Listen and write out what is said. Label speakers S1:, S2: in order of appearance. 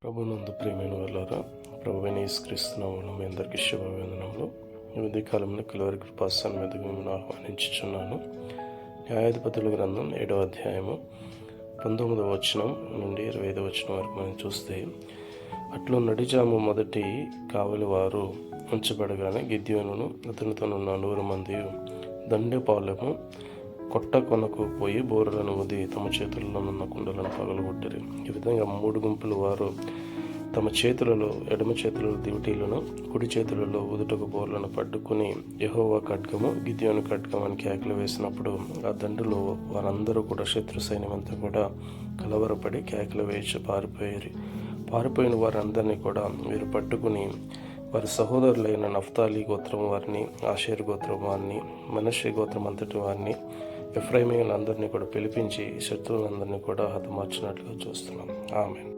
S1: ప్రభునందు ప్రియమైన వాళ్ళారా, ప్రభువైన యేసుక్రీస్తు నామములో మీ అందరికీ శుభాభివందనములు. ఈ ఉదయకాలంలో కలువరి కృపాసనం మీదకు మిమ్మల్ని ఆహ్వానించుచున్నాను. న్యాయాధిపతుల గ్రంథం 7వ అధ్యాయము 19వ వచనం నుండి 25వ వచనం వరకు మనం చూస్తే, అట్లు నడిజాము మొదటి కావలి వారు ఉంచబడగానే గిద్యోనును అతనితోనున్న 100 మంది దండెపాలెము కొట్ట కొనకు పోయి బోరలను ఊది తమ చేతుల్లో ఉన్న కుండలను పగలగొట్టిరి. ఈ విధంగా 3 గుంపుల వారు తమ చేతులలో ఎడమ చేతులలో దివిటీలను, కుడి చేతులలో ఊదుటకు బోర్లను పట్టుకుని యెహోవా ఖడ్గము, గిద్యోను ఖడ్గం అని కేకలు వేసినప్పుడు ఆ దండులో వారందరూ కూడా శత్రు సైన్యమంతా కూడా కలవరపడి కేకలు వేసి పారిపోయిన వారందరినీ కూడా వీరు పట్టుకుని వారి సహోదరులైన నఫ్తాలి గోత్రం వారిని, ఆషేరు గోత్రం వారిని, మనష్షే గోత్రం అంతటి వారిని, ఎఫ్రాయిమీయులందరినీ కూడా పిలిపించి శత్రువులందరినీ కూడా హతమార్చినట్లుగా చూస్తున్నాం. ఆమేన్.